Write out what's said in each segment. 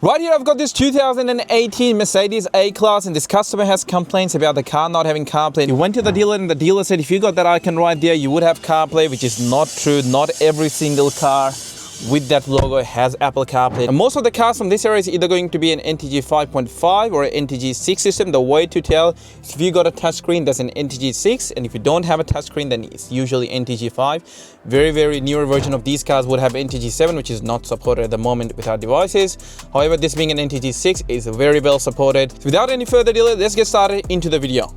Right here I've got this 2018 Mercedes A-Class, and this customer has complaints about the car not having CarPlay. He went to the dealer and the dealer said if you got that icon right there, you would have CarPlay, which is not true. Not every single car with that logo has Apple CarPlay. And most of the cars from this area is either going to be an NTG 5.5 or an NTG 6 system. The way to tell is if you got a touchscreen, that's an NTG 6, and if you don't have a touchscreen, then it's usually NTG 5. Very newer version of these cars would have NTG 7, which is not supported at the moment with our devices. However, this being an NTG 6 is very well supported. So without any further delay, let's get started into the video.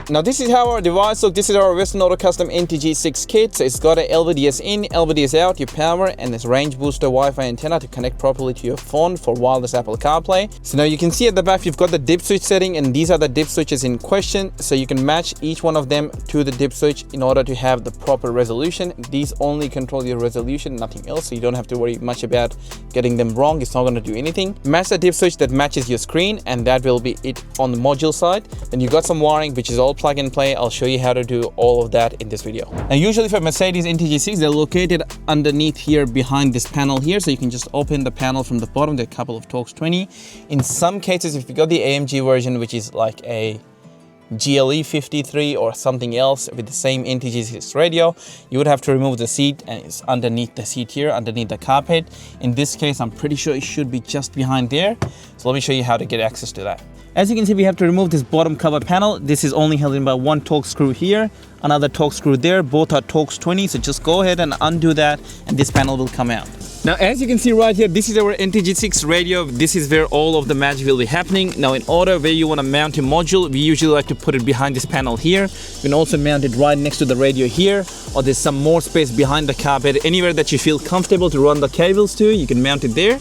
Now this is how our device looks. This is our Western Auto Custom NTG 6 kit. So it's got a LVDS in, LVDS out, your power, and this range booster Wi-Fi antenna to connect properly to your phone for wireless Apple CarPlay. So now you can see at the back you've got the dip switch setting, and these are the dip switches in question. So you can match each one of them to the dip switch in order to have the proper resolution. These only control your resolution, nothing else. So you don't have to worry much about getting them wrong. It's not going to do anything. Match the dip switch that matches your screen, and that will be it on the module side. Then you've got some wiring, which is all plug and play. I'll show you how to do all of that in this video. Now usually for Mercedes NTG6, they're located underneath here behind this panel here, so you can just open the panel from the bottom. There are a couple of Torx 20. In some cases, if you got the AMG version, which is like a GLE 53 or something else with the same NTG6 radio, you would have to remove the seat, and it's underneath the seat here, underneath the carpet. In this case, I'm pretty sure it should be just behind there. So let me show you how to get access to that. As you can see, we have to remove this bottom cover panel. This is only held in by one Torx screw here, another Torx screw there. Both are Torx 20, so just go ahead and undo that, and this panel will come out. Now, as you can see right here, this is our NTG6 radio. This is where all of the magic will be happening. Now, in order where you want to mount your module, we usually like to put it behind this panel here. You can also mount it right next to the radio here, or there's some more space behind the carpet. Anywhere that you feel comfortable to run the cables to, you can mount it there.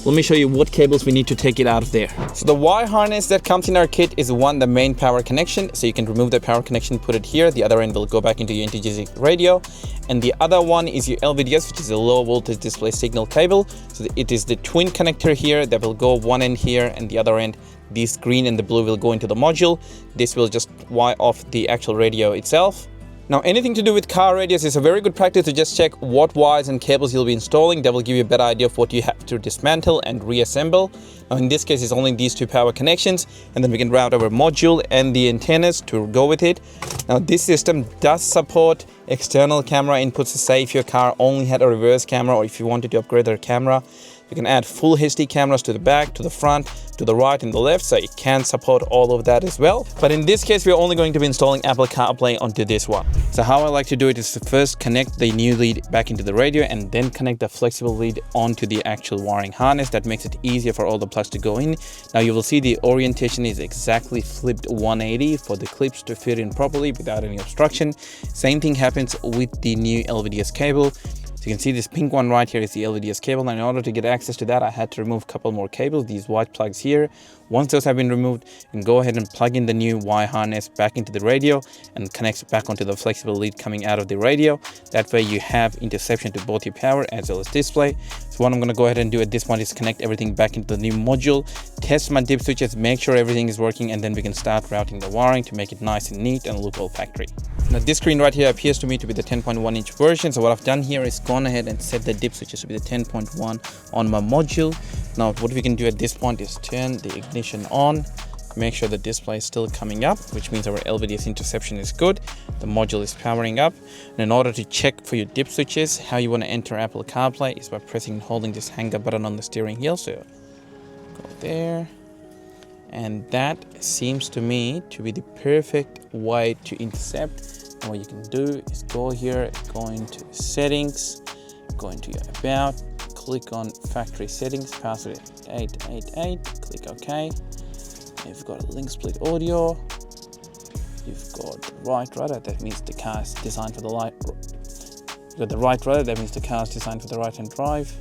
Let me show you what cables we need to take it out of there. So the wire harness that comes in our kit is the main power connection. So you can remove the power connection, put it here. The other end will go back into your NTG6 radio. And the other one is your LVDS, which is a low voltage display signal cable. So it is the twin connector here that will go one end here, and the other end, this green and the blue, will go into the module. This will just wire off the actual radio itself. Now, anything to do with car radios is a very good practice to just check what wires and cables you'll be installing. That will give you a better idea of what you have to dismantle and reassemble. Now, in this case, it's only these two power connections, and then we can route our module and the antennas to go with it. Now, this system does support external camera inputs. Say if your car only had a reverse camera, or if you wanted to upgrade their camera, you can add full HD cameras to the back, to the front, to the right and the left, so it can support all of that as well. But in this case, we're only going to be installing Apple CarPlay onto this one. So how I like to do it is to first connect the new lead back into the radio, and then connect the flexible lead onto the actual wiring harness. That makes it easier for all the plugs to go in. Now you will see the orientation is exactly flipped 180 for the clips to fit in properly without any obstruction. Same thing happens with the new LVDS cable. So you can see this pink one right here is the LVDS cable. And in order to get access to that, I had to remove a couple more cables, these white plugs here. Once those have been removed, you can go ahead and plug in the new wire harness back into the radio and connect back onto the flexible lead coming out of the radio. That way you have interception to both your power as well as display. So what I'm going to go ahead and do at this point is connect everything back into the new module, test my dip switches, make sure everything is working, and then we can start routing the wiring to make it nice and neat and look all factory. Now this screen right here appears to me to be the 10.1 inch version. So what I've done here is gone ahead and set the dip switches to be the 10.1 on my module. Now what we can do at this point is turn the ignition on, make sure the display is still coming up, which means our LVDS interception is good. The module is powering up. And in order to check for your dip switches, how you want to enter Apple CarPlay is by pressing and holding this hang up button on the steering wheel. So go there. And that seems to me to be the perfect way to intercept. And what you can do is go here, go into settings, go into your about, click on factory settings, password 888, click OK. You've got a link split audio. You've got the right rudder, that means the car is designed for the light. You've got the right rudder, that means the car is designed for the right hand drive.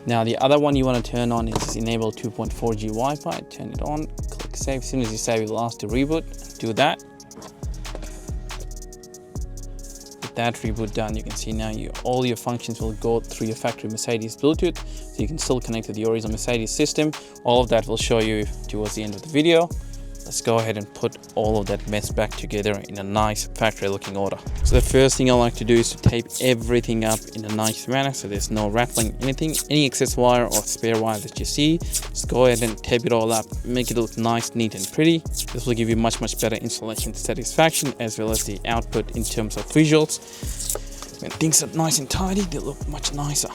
Now the other one you want to turn on is enable 2.4G Wi-Fi. Turn it on, click save. As soon as you save, it will ask to reboot. Do that. With that reboot done, you can see now all your functions will go through your factory Mercedes Bluetooth, so you can still connect to the original Mercedes system. All of that will show you towards the end of the video. Let's go ahead and put all of that mess back together in a nice factory looking order. So the first thing I like to do is to tape everything up in a nice manner so there's no rattling anything. Any excess wire or spare wire that you see, just go ahead and tape it all up, make it look nice, neat and pretty. This will give you much better installation satisfaction as well as the output in terms of visuals. When things are nice and tidy, they look much nicer.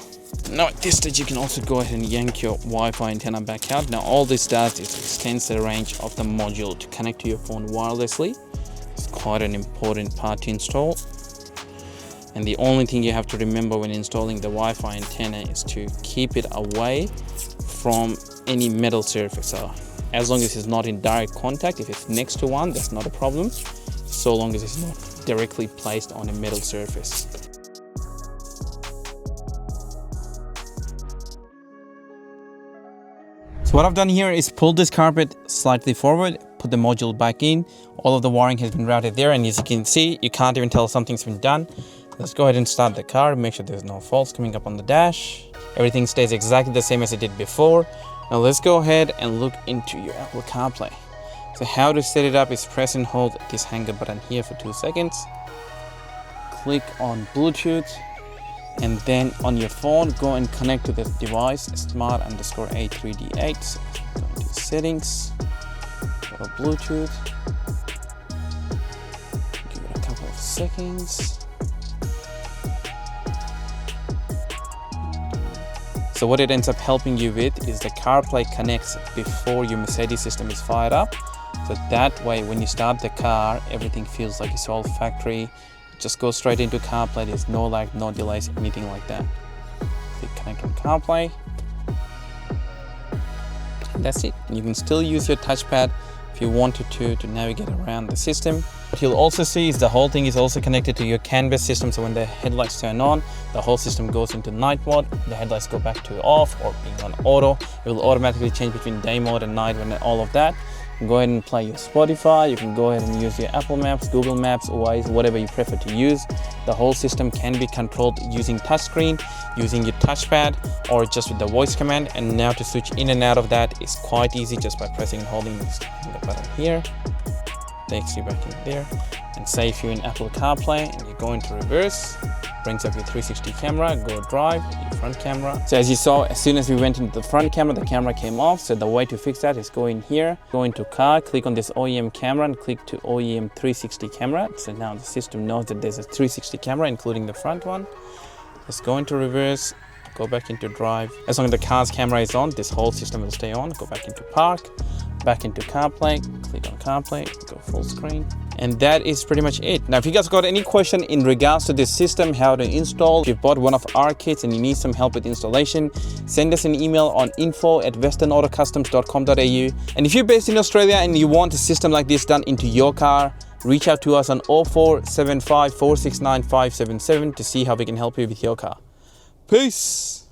Now at this stage you can also go ahead and yank your Wi-Fi antenna back out. Now all this does is extends the range of the module to connect to your phone wirelessly. It's quite an important part to install. And the only thing you have to remember when installing the Wi-Fi antenna is to keep it away from any metal surface. So as long as it's not in direct contact, if it's next to one, that's not a problem, so long as it's not directly placed on a metal surface. So what I've done here is pull this carpet slightly forward, put the module back in. All of the wiring has been routed there, and as you can see, you can't even tell something's been done. Let's go ahead and start the car, make sure there's no faults coming up on the dash. Everything stays exactly the same as it did before. Now let's go ahead and look into your Apple CarPlay. So how to set it up is press and hold this hanger button here for 2 seconds. Click on Bluetooth. And then on your phone, go and connect to the device, smart_A3D8. So go into settings, go to Bluetooth, give it a couple of seconds. So what it ends up helping you with is the CarPlay connects before your Mercedes system is fired up. So that way, when you start the car, everything feels like it's all factory. Just go straight into CarPlay, there's no lag, no delays, anything like that. Click connect on CarPlay. And that's it. You can still use your touchpad if you wanted to navigate around the system. What you'll also see is the whole thing is also connected to your canvas system, so when the headlights turn on, the whole system goes into night mode, the headlights go back to off or being on auto. It will automatically change between day mode and night and all of that. You can go ahead and play your Spotify, you can go ahead and use your Apple Maps, Google Maps, Waze, whatever you prefer to use. The whole system can be controlled using touchscreen, using your touchpad, or just with the voice command. And now to switch in and out of that is quite easy just by pressing and holding this button here. Takes you back in there. And say if you're in Apple CarPlay and you go into reverse, brings up your 360 camera, go drive, your front camera. So as you saw, as soon as we went into the front camera, the camera came off. So the way to fix that is go in here, go into car, click on this OEM camera and click to OEM 360 camera. So now the system knows that there's a 360 camera, including the front one. Let's go into reverse, go back into drive. As long as the car's camera is on, this whole system will stay on. Go back into park, back into CarPlay, click on CarPlay, go full screen. And that is pretty much it. Now, if you guys got any question in regards to this system, how to install, if you bought one of our kits and you need some help with installation, send us an email on info@westernautocustoms.com.au. And if you're based in Australia and you want a system like this done into your car, reach out to us on 0475 469 577 to see how we can help you with your car. Peace.